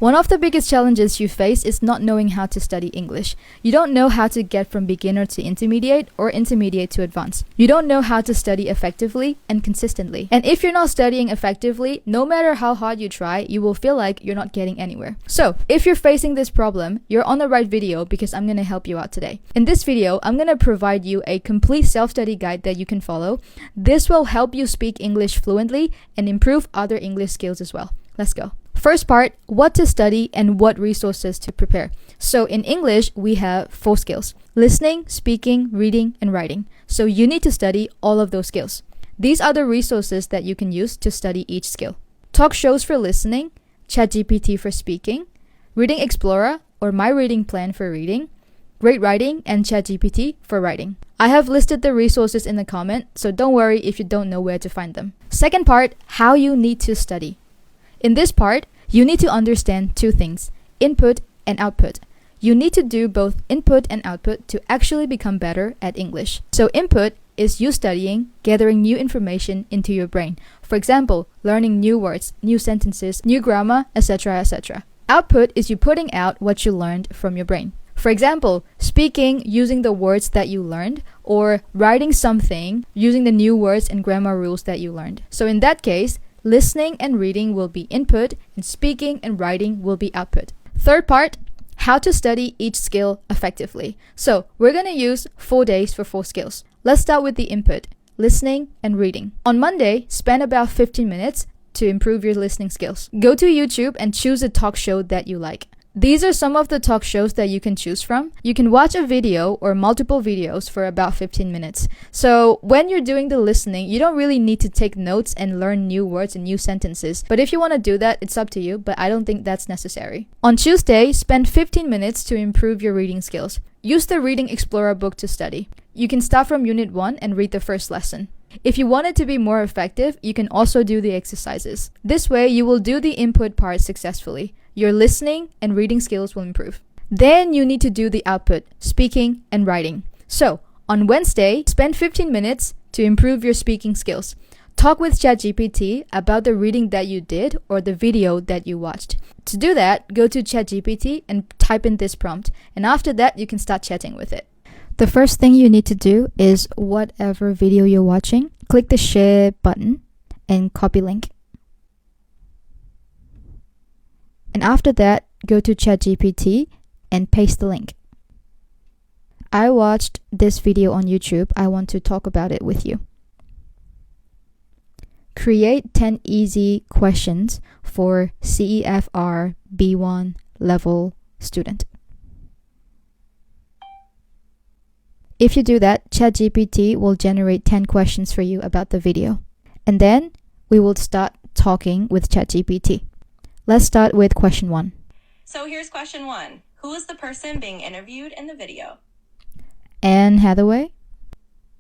One of the biggest challenges you face is not knowing how to study English. You don't know how to get from beginner to intermediate or intermediate to advanced. You don't know how to study effectively and consistently. And if you're not studying effectively, no matter how hard you try, you will feel like you're not getting anywhere. So, if you're facing this problem, you're on the right video because I'm going to help you out today. In this video, I'm going to provide you a complete self-study guide that you can follow. This will help you speak English fluently and improve other English skills as well. Let's go. First part, what to study and what resources to prepare. So in English, we have 4 skills: listening, speaking, reading, and writing. So you need to study all of those skills. These are the resources that you can use to study each skill. Talk shows for listening, ChatGPT for speaking, Reading Explorer or My Reading Plan for reading, Great Writing, and ChatGPT for writing. I have listed the resources in the comment, so don't worry if you don't know where to find them. Second part, how you need to study. In this part, you need to understand 2 things: input and output. You need to do both input and output to actually become better at English. So input is you studying, gathering new information into your brain. For example, learning new words, new sentences, new grammar, etc., etc. Output is you putting out what you learned from your brain. For example, speaking using the words that you learned, or writing something using the new words and grammar rules that you learned. So in that case, listening and reading will be input, and speaking and writing will be output. Third part, how to study each skill effectively. So we're going to use 4 days for 4 skills. Let's start with the input, listening and reading. On Monday, spend about 15 minutes to improve your listening skills. Go to YouTube and choose a talk show that you like. These are some of the talk shows that you can choose from. You can watch a video or multiple videos for about 15 minutes. So when you're doing the listening, you don't really need to take notes and learn new words and new sentences. But if you want to do that, it's up to you, but I don't think that's necessary. On Tuesday, spend 15 minutes to improve your reading skills. Use the Reading Explorer book to study. You can start from Unit 1 and read the first lesson. If you want it to be more effective, you can also do the exercises. This way, you will do the input part successfully. Your listening and reading skills will improve. Then you need to do the output, speaking and writing. So, on Wednesday, spend 15 minutes to improve your speaking skills. Talk with ChatGPT about the reading that you did or the video that you watched. To do that, go to ChatGPT and type in this prompt. And after that, you can start chatting with it. The first thing you need to do is whatever video you're watching, click the share button and copy link. And after that, go to ChatGPT and paste the link. I watched this video on YouTube. I want to talk about it with you. Create 10 easy questions for CEFR B1 level student. If you do that, ChatGPT will generate 10 questions for you about the video. And then we will start talking with ChatGPT. Let's start with question 1. So here's question 1. Who is the person being interviewed in the video? Anne Hathaway?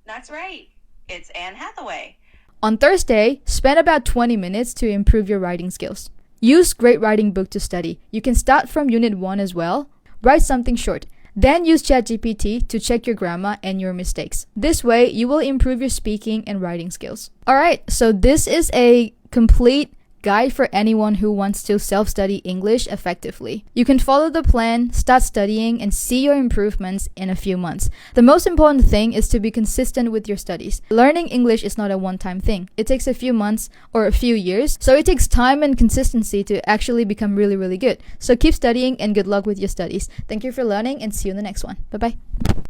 That's right. It's Anne Hathaway. On Thursday, spend about 20 minutes to improve your writing skills. Use Great Writing book to study. You can start from Unit 1 as well. Write something short. Then use ChatGPT to check your grammar and your mistakes. This way, you will improve your speaking and writing skills. Alright, so this is a complete guide for anyone who wants to self-study English effectively. You can follow the plan, start studying, and see your improvements in a few months. The most important thing is to be consistent with your studies. Learning English is not a one-time thing. It takes a few months or a few years, so it takes time and consistency to actually become really, really good. So keep studying and good luck with your studies. Thank you for learning and see you in the next one. Bye-bye.